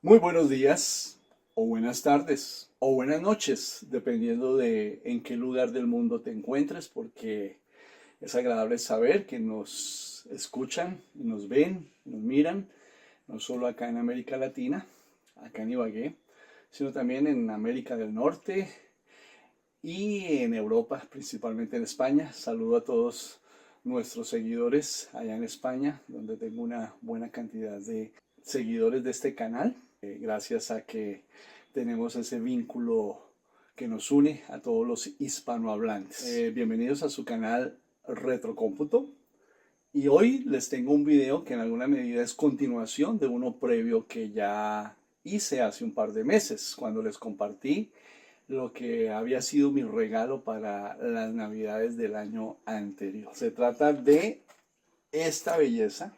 Muy buenos días, o buenas tardes, o buenas noches, dependiendo de en qué lugar del mundo te encuentres, porque es agradable saber que nos escuchan, nos ven, nos miran, no solo acá en América Latina, acá en Ibagué, sino también en América del Norte y en Europa, principalmente en España. Saludo a todos nuestros seguidores allá en España, donde tengo una buena cantidad de seguidores de este canal, gracias a que tenemos ese vínculo que nos une a todos los hispanohablantes. Bienvenidos a su canal Retrocómputo. Y hoy les tengo un video que en alguna medida es continuación de uno previo que ya hice hace un par de meses, cuando les compartí lo que había sido mi regalo para las navidades del año anterior. Se trata de esta belleza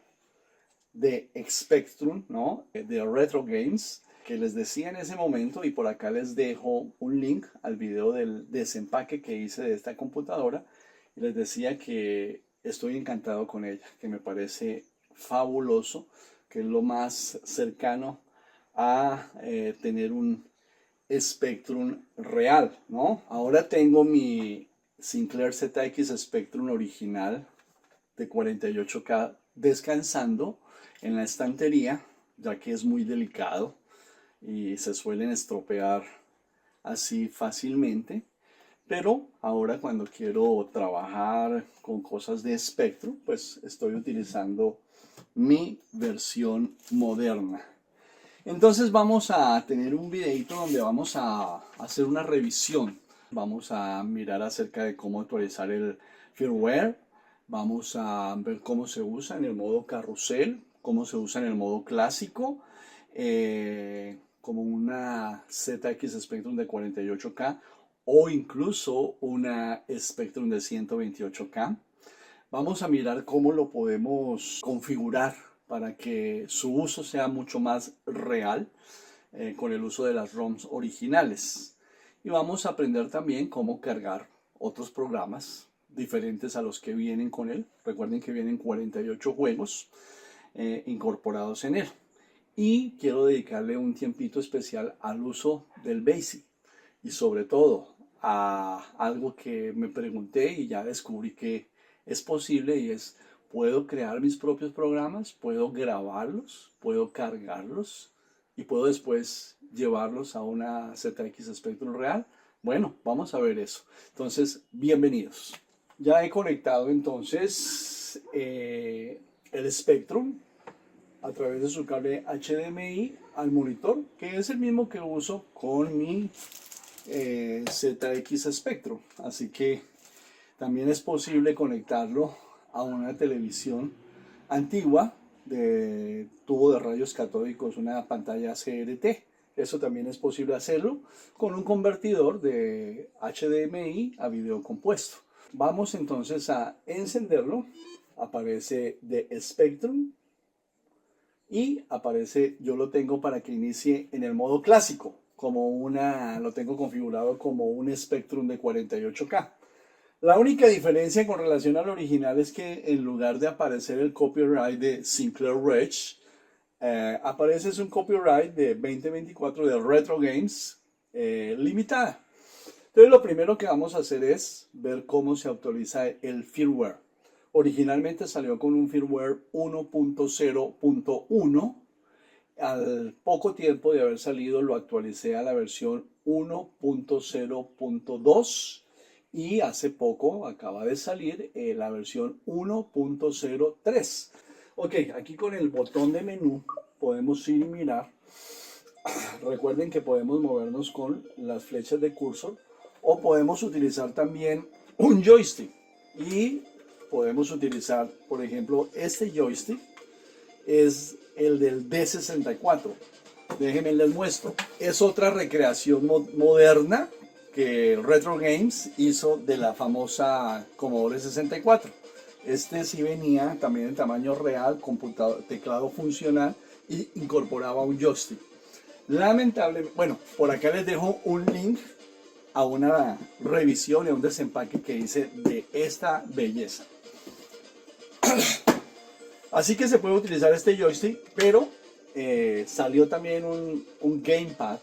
de Spectrum, ¿no? De Retro Games, que les decía en ese momento, y por acá les dejo un link al video del desempaque que hice de esta computadora, y les decía que estoy encantado con ella, que me parece fabuloso, que es lo más cercano a tener un Spectrum real, ¿no? Ahora tengo mi Sinclair ZX Spectrum original de 48K descansando en la estantería, ya que es muy delicado y se suelen estropear así fácilmente. Pero ahora cuando quiero trabajar con cosas de Spectrum, pues estoy utilizando mi versión moderna. Entonces vamos a tener un videito donde vamos a hacer una revisión. Vamos a mirar acerca de cómo actualizar el firmware. Vamos a ver cómo se usa en el modo carrusel, cómo se usa en el modo clásico, como una ZX Spectrum de 48K o incluso una Spectrum de 128K. Vamos a mirar cómo lo podemos configurar para que su uso sea mucho más real con el uso de las ROMs originales. Y vamos a aprender también cómo cargar otros programas diferentes a los que vienen con él. Recuerden que vienen 48 juegos incorporados en él. Y quiero dedicarle un tiempito especial al uso del BASIC y sobre todo a algo que me pregunté y ya descubrí que es posible, y es: puedo crear mis propios programas, puedo grabarlos, puedo cargarlos y puedo después llevarlos a una ZX Spectrum real. Bueno, vamos a ver eso. Entonces, bienvenidos. Ya he conectado entonces el Spectrum a través de su cable HDMI al monitor, que es el mismo que uso con mi ZX Spectrum. Así que también es posible conectarlo a una televisión antigua de tubo de rayos catódicos, una pantalla CRT. Eso también es posible hacerlo con un convertidor de HDMI a video compuesto. Vamos entonces a encenderlo. Aparece de Spectrum y aparece, yo lo tengo para que inicie en el modo clásico, lo tengo configurado como un Spectrum de 48K. La única diferencia con relación al original es que en lugar de aparecer el copyright de Sinclair Reg, aparece un copyright de 2024 de Retro Games limitada. Entonces lo primero que vamos a hacer es ver cómo se actualiza el firmware. Originalmente salió con un firmware 1.0.1. Al poco tiempo de haber salido lo actualicé a la versión 1.0.2 y hace poco acaba de salir la versión 1.03. Ok, aquí con el botón de menú podemos ir y mirar. Recuerden que podemos movernos con las flechas de cursor o podemos utilizar también un joystick, y podemos utilizar, por ejemplo, este joystick es el del D64. Déjenme les muestro. Es otra recreación moderna que Retro Games hizo de la famosa Commodore 64. Este sí venía también en tamaño real, computador, teclado funcional, y incorporaba un joystick. Lamentablemente, bueno, por acá les dejo un link a una revisión y a un desempaque que hice de esta belleza. Así que se puede utilizar este joystick, pero salió también un gamepad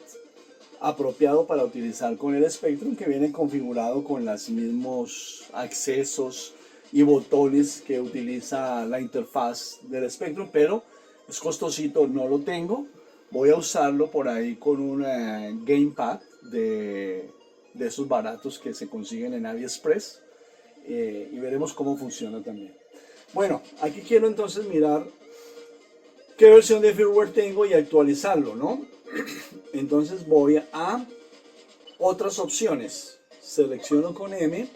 apropiado para utilizar con el Spectrum, que viene configurado con los mismos accesos y botones que utiliza la interfaz del Spectrum, pero es costosito, no lo tengo. Voy a usarlo por ahí con un gamepad de esos baratos que se consiguen en AliExpress, y veremos cómo funciona también. Bueno, aquí quiero entonces mirar qué versión de firmware tengo y actualizarlo, ¿no? Entonces voy a otras opciones, selecciono con M,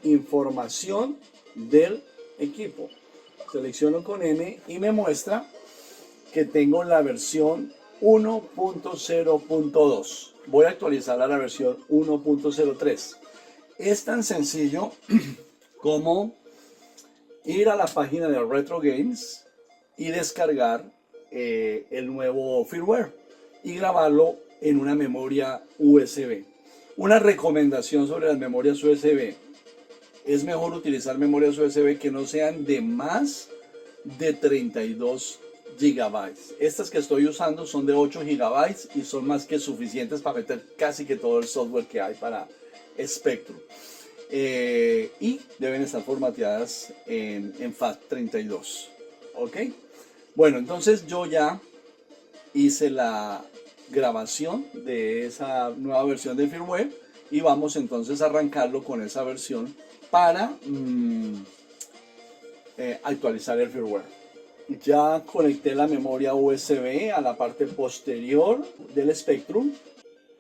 información del equipo, selecciono con M y me muestra que tengo la versión 1.0.2. Voy a actualizar a la versión 1.03. Es tan sencillo como ir a la página de Retro Games y descargar el nuevo firmware y grabarlo en una memoria USB. Una recomendación sobre las memorias USB: es mejor utilizar memorias USB que no sean de más de 32 gigabytes. Estas que estoy usando son de 8 gigabytes y son más que suficientes para meter casi que todo el software que hay para Spectrum. Y deben estar formateadas en FAT32. ¿Ok? Bueno, entonces yo ya hice la grabación de esa nueva versión de firmware y vamos entonces a arrancarlo con esa versión para actualizar el firmware. Ya conecté la memoria USB a la parte posterior del Spectrum.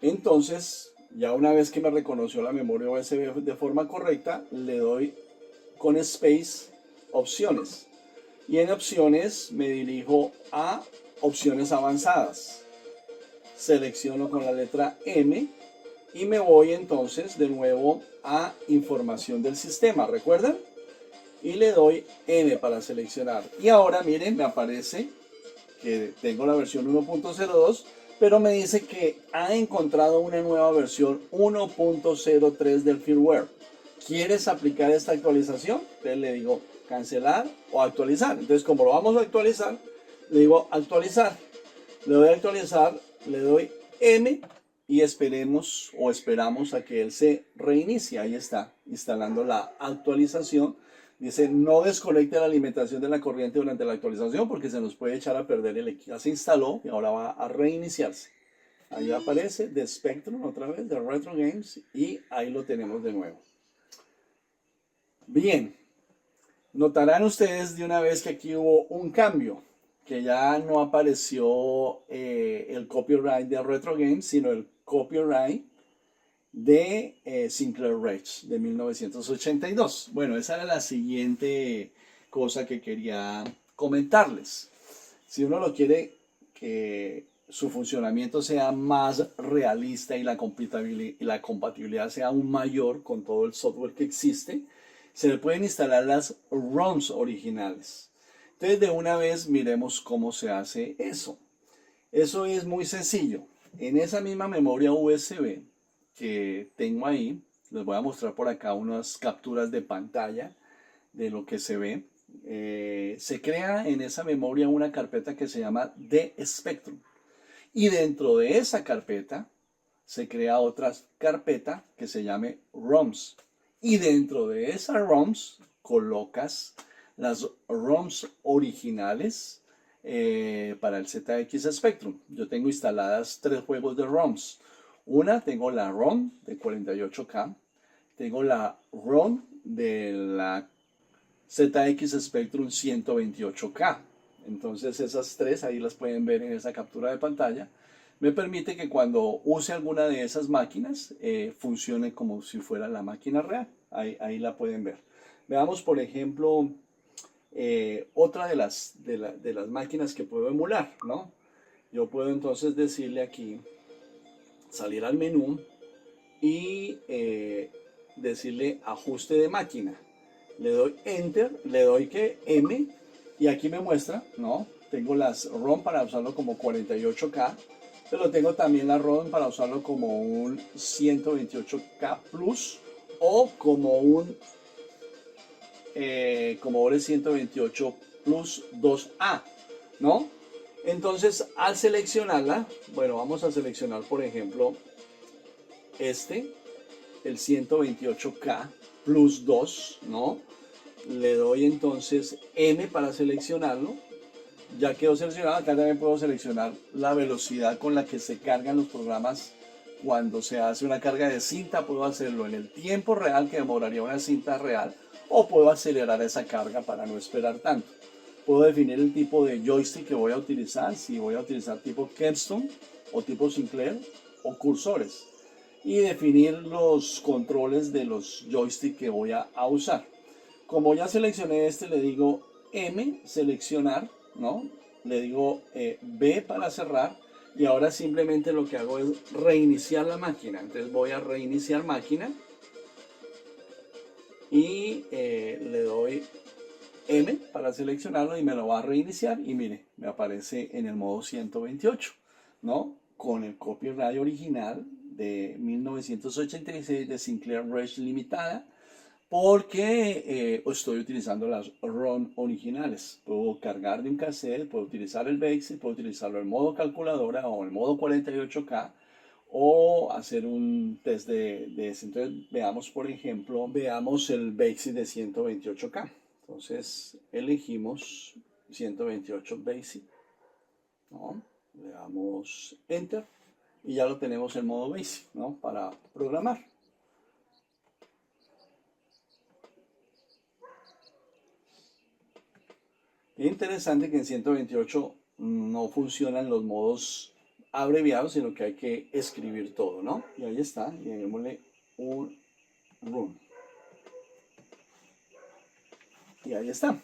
Entonces, ya una vez que me reconoció la memoria USB de forma correcta, le doy con Space opciones. Y en opciones me dirijo a opciones avanzadas. Selecciono con la letra M y me voy entonces de nuevo a información del sistema. ¿Recuerdan? Y le doy M para seleccionar. Y ahora miren, me aparece que tengo la versión 1.02, pero me dice que ha encontrado una nueva versión 1.03 del firmware. ¿Quieres aplicar esta actualización? Entonces le digo cancelar o actualizar. Entonces, como lo vamos a actualizar, le digo actualizar. Le doy a actualizar, le doy M y esperemos o esperamos a que él se reinicie. Ahí está, instalando la actualización. Dice, no desconecte la alimentación de la corriente durante la actualización porque se nos puede echar a perder el equipo. Ya se instaló y ahora va a reiniciarse. Ahí aparece de Spectrum otra vez, de Retro Games, y ahí lo tenemos de nuevo. Bien, notarán ustedes de una vez que aquí hubo un cambio, que ya no apareció el copyright de Retro Games, sino el copyright de Sinclair Rage de 1982. Bueno, esa era la siguiente cosa que quería comentarles. Si uno lo quiere que su funcionamiento sea más realista y la compatibilidad sea aún mayor con todo el software que existe, se le pueden instalar las ROMs originales. Entonces, de una vez miremos cómo se hace eso. Eso es muy sencillo. En esa misma memoria USB que tengo ahí, les voy a mostrar por acá unas capturas de pantalla de lo que se ve. Se crea en esa memoria una carpeta que se llama The Spectrum. Y dentro de esa carpeta se crea otra carpeta que se llame ROMs. Y dentro de esas ROMs colocas las ROMs originales para el ZX Spectrum. Yo tengo instaladas 3 juegos de ROMs. Tengo la ROM de 48K, tengo la ROM de la ZX Spectrum 128K. Entonces esas 3 ahí las pueden ver en esa captura de pantalla. Me permite que cuando use alguna de esas máquinas funcione como si fuera la máquina real. Ahí la pueden ver. Veamos, por ejemplo, otra de las máquinas que puedo emular, ¿no? Yo puedo entonces decirle aquí, salir al menú y decirle ajuste de máquina. Le doy enter, le doy que M y aquí me muestra, ¿no? Tengo las ROM para usarlo como 48K, pero tengo también la ROM para usarlo como un 128K Plus o como un Commodore 128 Plus 2A, ¿no? Entonces, al seleccionarla, bueno, vamos a seleccionar, por ejemplo, el 128K plus 2, ¿no? Le doy entonces M para seleccionarlo. Ya quedó seleccionado. Acá también puedo seleccionar la velocidad con la que se cargan los programas cuando se hace una carga de cinta. Puedo hacerlo en el tiempo real que demoraría una cinta real, o puedo acelerar esa carga para no esperar tanto. Puedo definir el tipo de joystick que voy a utilizar, si voy a utilizar tipo Keystone o tipo Sinclair o cursores, y definir los controles de los joysticks que voy a usar. Como ya seleccioné le digo M, seleccionar, ¿no? Le digo B para cerrar, y ahora simplemente lo que hago es reiniciar la máquina. Entonces voy a reiniciar máquina y le doy M para seleccionarlo y me lo va a reiniciar, y mire, me aparece en el modo 128, ¿no? Con el copyright original de 1986 de Sinclair Rage Limitada, porque estoy utilizando las ROM originales. Puedo cargar de un cassette, puedo utilizar el BASIC, puedo utilizarlo en modo calculadora o en modo 48K, o hacer un test de eso. Entonces veamos, por ejemplo, veamos el BASIC de 128K. Entonces elegimos 128 BASIC, ¿no? Le damos Enter y ya lo tenemos en modo BASIC, ¿no? Para programar. Es interesante que en 128 no funcionan los modos abreviados, sino que hay que escribir todo, ¿no? Y ahí está, y démosle un run. Y ahí está,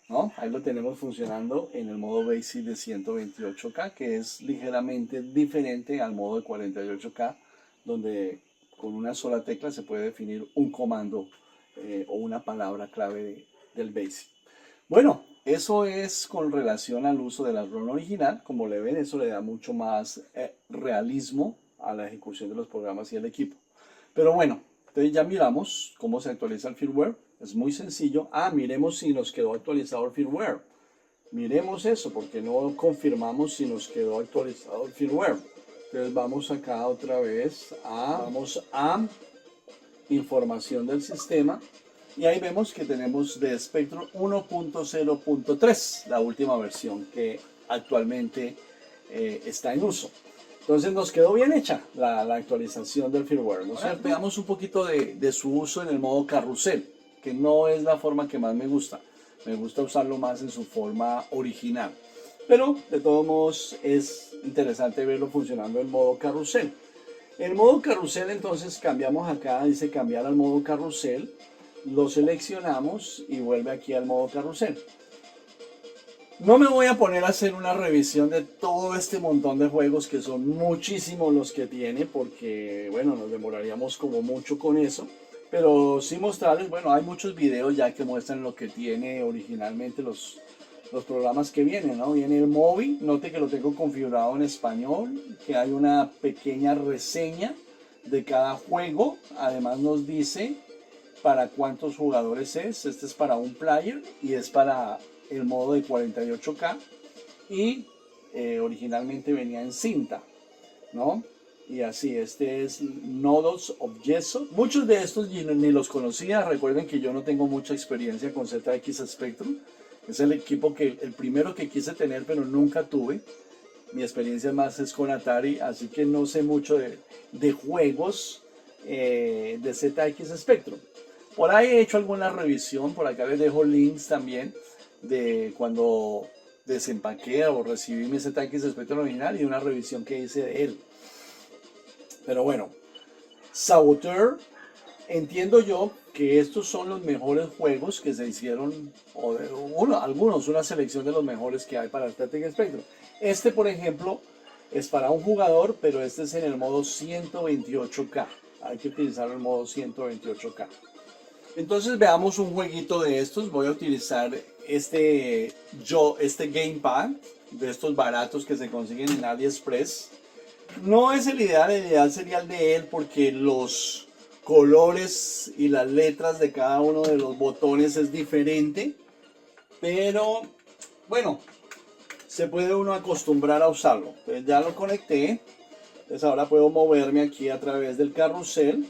¿no? Ahí lo tenemos funcionando en el modo BASIC de 128K, que es ligeramente diferente al modo de 48K, donde con una sola tecla se puede definir un comando o una palabra clave del BASIC. Bueno, eso es con relación al uso de la ROM original. Como le ven, eso le da mucho más realismo a la ejecución de los programas y el equipo. Pero bueno, entonces ya miramos cómo se actualiza el firmware. Es muy sencillo. Miremos si nos quedó actualizado el firmware. Miremos eso, porque no confirmamos si nos quedó actualizado el firmware. Entonces vamos acá otra vez vamos a información del sistema. Y ahí vemos que tenemos de Spectrum 1.0.3, la última versión que actualmente está en uso. Entonces nos quedó bien hecha la actualización del firmware, ¿no es cierto? Veamos un poquito de su uso en el modo carrusel, que no es la forma que más me gusta. Me gusta usarlo más en su forma original. Pero de todos modos es interesante verlo funcionando en modo carrusel. En modo carrusel, entonces cambiamos acá, dice cambiar al modo carrusel. Lo seleccionamos y vuelve aquí al modo carrusel. No me voy a poner a hacer una revisión de todo este montón de juegos, que son muchísimos los que tiene, porque bueno, nos demoraríamos como mucho con eso. Pero sí mostrarles, bueno, hay muchos videos ya que muestran lo que tiene originalmente los programas que vienen, ¿no? Viene el móvil, note que lo tengo configurado en español, que hay una pequeña reseña de cada juego. Además nos dice para cuántos jugadores es. Este es para un player y es para el modo de 48K, y originalmente venía en cinta, ¿no? Y así, este es Nodos of Yeso. Muchos de estos ni los conocía. Recuerden que yo no tengo mucha experiencia con ZX Spectrum. Es el primero que quise tener, pero nunca tuve. Mi experiencia más es con Atari, así que no sé mucho de juegos de ZX Spectrum. Por ahí he hecho alguna revisión, por acá les dejo links también de cuando desempaqué o recibí mi ZX Spectrum original, y una revisión que hice de él. Pero bueno, Saboteur, entiendo yo que estos son los mejores juegos que se hicieron, una selección de los mejores que hay para el ZX Spectrum. Este, por ejemplo, es para un jugador, pero este es en el modo 128K. Hay que utilizar el modo 128K. Entonces veamos un jueguito de estos. Voy a utilizar este gamepad de estos baratos que se consiguen en AliExpress. No es el ideal sería el de él, porque los colores y las letras de cada uno de los botones es diferente. Pero bueno, se puede uno acostumbrar a usarlo. Entonces ya lo conecté. Entonces ahora puedo moverme aquí a través del carrusel.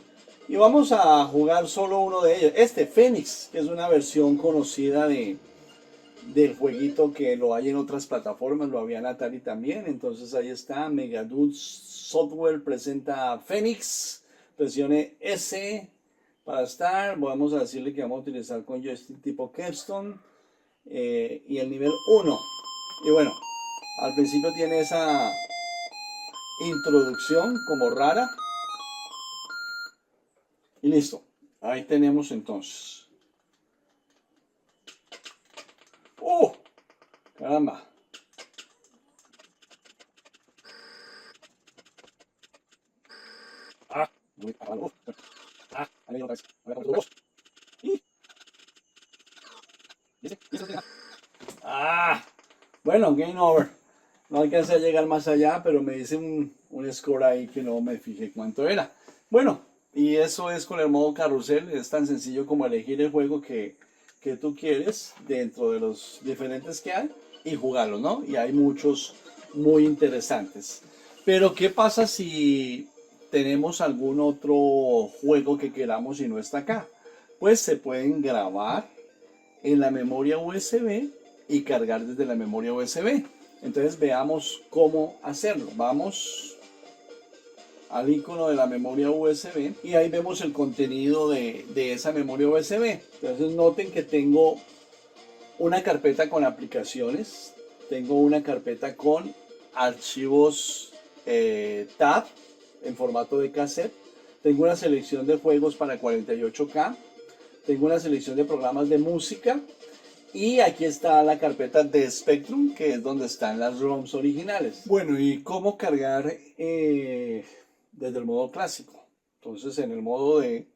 Y vamos a jugar solo uno de ellos. Este, Phoenix, que es una versión conocida del jueguito que lo hay en otras plataformas, lo había en Atari también. Entonces ahí está, Megadude Software presenta Phoenix. Presione S para Start. Vamos a decirle que vamos a utilizar con joystick tipo Capstone. Y el nivel 1. Y bueno, al principio tiene esa introducción como rara. Y listo. Ahí tenemos entonces. ¡Oh! Caramba. Ah, muy abajo. Ah, ahí otra vez. Ahora por dos. Y ese. Ah, bueno, game over. No alcancé a llegar más allá, pero me dice un score ahí que no me fijé cuánto era. Bueno, y eso es con el modo carrusel. Es tan sencillo como elegir el juego que tú quieres dentro de los diferentes que hay y jugarlo, ¿no? Y hay muchos muy interesantes. Pero ¿qué pasa si tenemos algún otro juego que queramos y no está acá? Pues se pueden grabar en la memoria USB y cargar desde la memoria USB. Entonces veamos cómo hacerlo. Vamos al icono de la memoria USB y ahí vemos el contenido de esa memoria USB. Entonces noten que tengo una carpeta con aplicaciones, tengo una carpeta con archivos TAP en formato de cassette, tengo una selección de juegos para 48K, tengo una selección de programas de música y aquí está la carpeta de Spectrum, que es donde están las ROMs originales. Bueno, ¿y cómo cargar desde el modo clásico? Entonces, en el modo de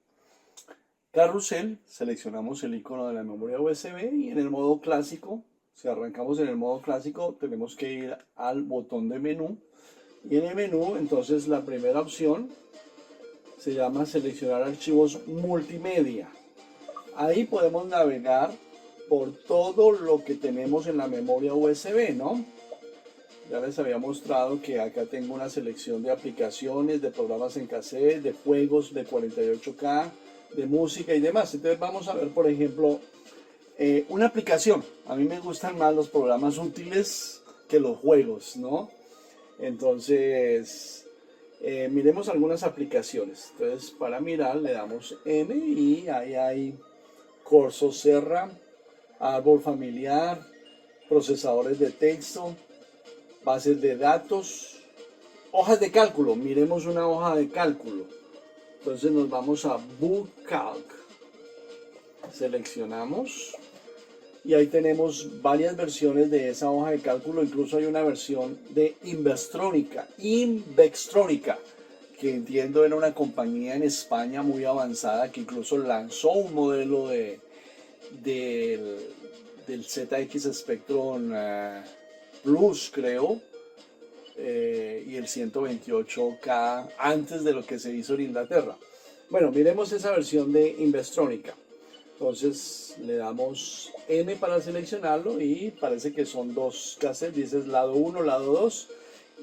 carrusel, seleccionamos el icono de la memoria USB y en el modo clásico, si arrancamos en el modo clásico, tenemos que ir al botón de menú. Y en el menú, entonces, la primera opción se llama seleccionar archivos multimedia. Ahí podemos navegar por todo lo que tenemos en la memoria USB, ¿no? Ya les había mostrado que acá tengo una selección de aplicaciones, de programas en cassette, de juegos de 48K, de música y demás. Entonces vamos a ver, por ejemplo, una aplicación. A mí me gustan más los programas útiles que los juegos, ¿no? Entonces, miremos algunas aplicaciones. Entonces, para mirar le damos M y ahí hay Corso Serra, árbol familiar, procesadores de texto, bases de datos, hojas de cálculo. Miremos una hoja de cálculo. Entonces nos vamos a BookCalc. Seleccionamos y ahí tenemos varias versiones de esa hoja de cálculo. Incluso hay una versión de Invextrónica, que entiendo era una compañía en España muy avanzada que incluso lanzó un modelo del ZX Spectrum Plus, creo, y el 128K antes de lo que se hizo en Inglaterra. Bueno, miremos esa versión de Investrónica. Entonces le damos M para seleccionarlo y parece que son dos cassettes, dices lado 1, lado 2.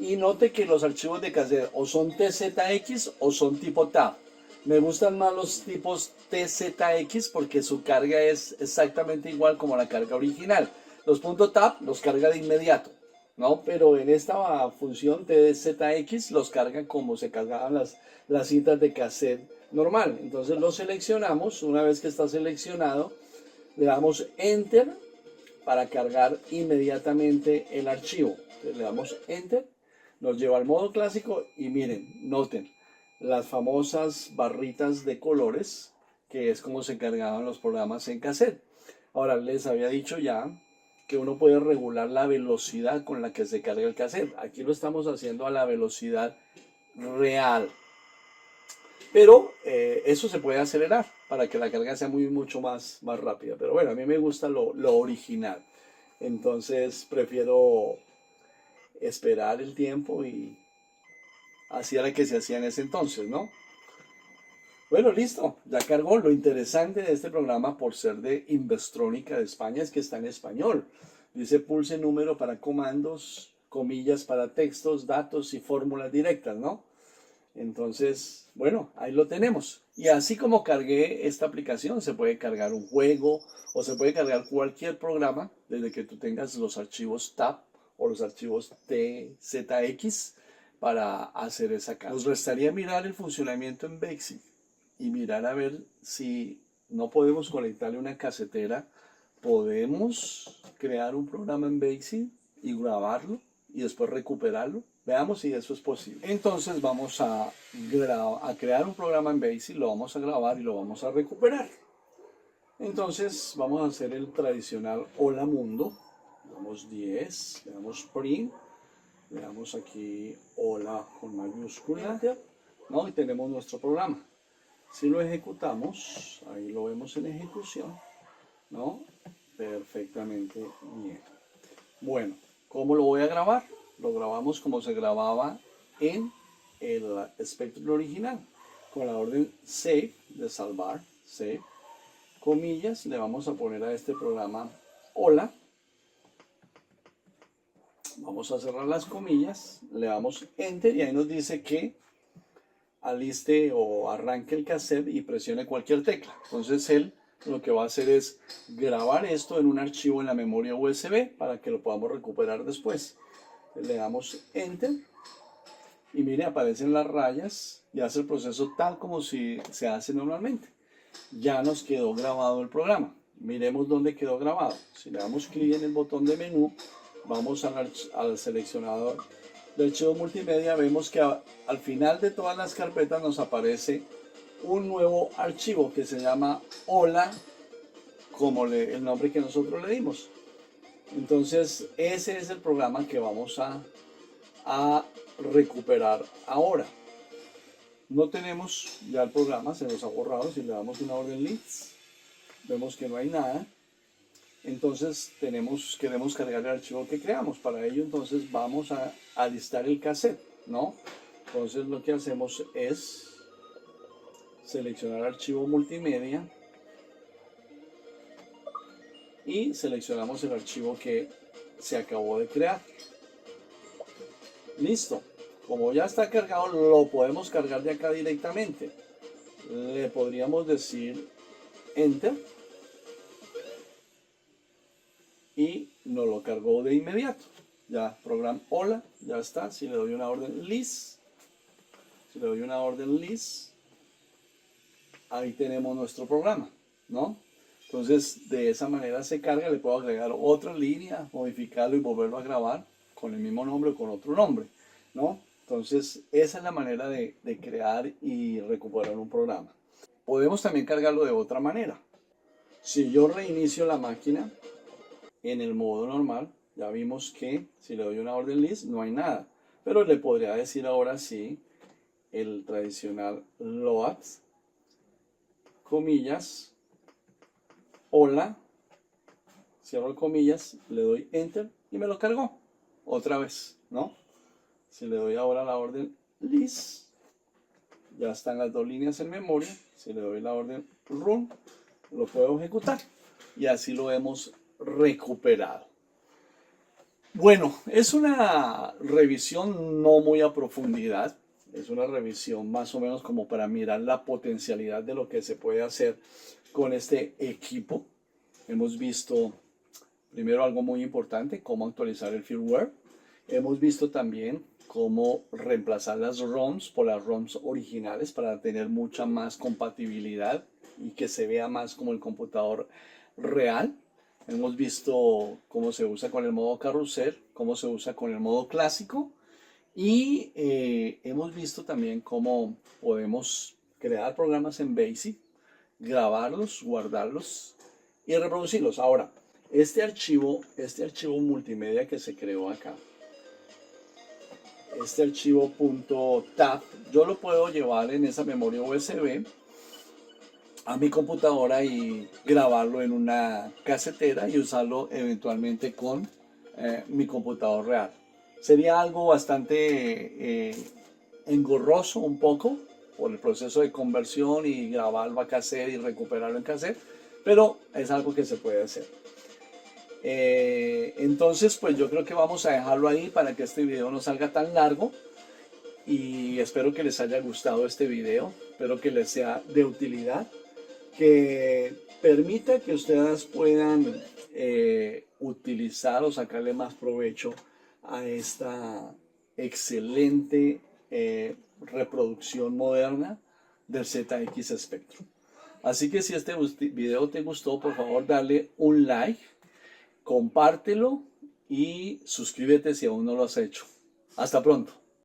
Y note que los archivos de cassette o son TZX o son tipo TAP. Me gustan más los tipos TZX porque su carga es exactamente igual como la carga original. Los .tap los carga de inmediato, ¿no? Pero en esta función TZX los carga como se cargaban las cintas de cassette normal. Entonces lo seleccionamos. Una vez que está seleccionado, le damos Enter para cargar inmediatamente el archivo. Entonces le damos Enter, nos lleva al modo clásico y miren, noten las famosas barritas de colores, que es como se cargaban los programas en cassette. Ahora les había dicho ya que uno puede regular la velocidad con la que se carga el cassette. Aquí lo estamos haciendo a la velocidad real. Pero eso se puede acelerar para que la carga sea mucho más rápida. Pero bueno, a mí me gusta lo original. Entonces prefiero esperar el tiempo y así era que se hacía en ese entonces, ¿no? Bueno, listo, ya cargó. Lo interesante de este programa, por ser de Investrónica de España, es que está en español. Dice pulse número para comandos, comillas para textos, datos y fórmulas directas, ¿no? Entonces, bueno, ahí lo tenemos. Y así como cargué esta aplicación, se puede cargar un juego o se puede cargar cualquier programa desde que tú tengas los archivos TAP o los archivos TZX para hacer esa carga. Nos restaría mirar el funcionamiento en Basic y mirar a ver si no podemos conectarle una casetera. Podemos crear un programa en Basic y grabarlo y después recuperarlo. Veamos si eso es posible. Entonces vamos a crear un programa en Basic, lo vamos a grabar y lo vamos a recuperar. Entonces vamos a hacer el tradicional Hola Mundo. Le damos 10, le damos print, le damos aquí Hola con mayúscula, ¿no? Y tenemos nuestro programa. Si lo ejecutamos, ahí lo vemos en ejecución, ¿no? Perfectamente bien. Bueno, ¿cómo lo voy a grabar? Lo grabamos como se grababa en el Spectrum original, con la orden save, de salvar, save, comillas, le vamos a poner a este programa hola, vamos a cerrar las comillas, le damos enter y ahí nos dice que aliste o arranque el cassette y presione cualquier tecla. Entonces él lo que va a hacer es grabar esto en un archivo en la memoria USB para que lo podamos recuperar después. Le damos enter y mire, aparecen las rayas y hace el proceso tal como si se hace normalmente. Ya nos quedó grabado el programa. Miremos dónde quedó grabado. Si le damos clic en el botón de menú, vamos al seleccionador de archivo multimedia, vemos que al final de todas las carpetas nos aparece un nuevo archivo que se llama hola, como el nombre que nosotros le dimos. Entonces ese es el programa que vamos a recuperar ahora. No tenemos ya el programa, se nos ha borrado. Si le damos una orden list, vemos que no hay nada. Entonces queremos cargar el archivo que creamos. Para ello entonces vamos a listar el cassette, ¿no? Entonces lo que hacemos es seleccionar archivo multimedia y seleccionamos el archivo que se acabó de crear. Listo. Como ya está cargado, lo podemos cargar de acá directamente. Le podríamos decir enter y nos lo cargó de inmediato. Ya, programa hola, ya está. Si le doy una orden list, ahí tenemos nuestro programa, ¿no? Entonces, de esa manera se carga. Le puedo agregar otra línea, modificarlo y volverlo a grabar con el mismo nombre o con otro nombre, ¿no? Entonces, esa es la manera de crear y recuperar un programa. Podemos también cargarlo de otra manera. Si yo reinicio la máquina en el modo normal, ya vimos que si le doy una orden list no hay nada. Pero le podría decir ahora sí el tradicional load, comillas, hola, cierro comillas, le doy enter y me lo cargó otra vez, ¿no? Si le doy ahora la orden list, ya están las dos líneas en memoria. Si le doy la orden run, lo puedo ejecutar y así lo hemos recuperado. Bueno, es una revisión no muy a profundidad, es una revisión más o menos como para mirar la potencialidad de lo que se puede hacer con este equipo. Hemos visto primero algo muy importante, cómo actualizar el firmware. Hemos visto también cómo reemplazar las ROMs por las ROMs originales para tener mucha más compatibilidad y que se vea más como el computador real. Hemos visto cómo se usa con el modo carrusel, cómo se usa con el modo clásico y hemos visto también cómo podemos crear programas en Basic, grabarlos, guardarlos y reproducirlos. Ahora, este archivo multimedia que se creó acá, este archivo .tap, yo lo puedo llevar en esa memoria USB a mi computadora y grabarlo en una casetera y usarlo eventualmente con mi computador real. Sería algo bastante engorroso un poco por el proceso de conversión y grabarlo a cassette y recuperarlo en cassette, pero es algo que se puede hacer. Entonces, pues yo creo que vamos a dejarlo ahí para que este video no salga tan largo. Y espero que les haya gustado este video, espero que les sea de utilidad, que permita que ustedes puedan utilizar o sacarle más provecho a esta excelente reproducción moderna del ZX Spectrum. Así que si este video te gustó, por favor dale un like, compártelo y suscríbete si aún no lo has hecho. Hasta pronto.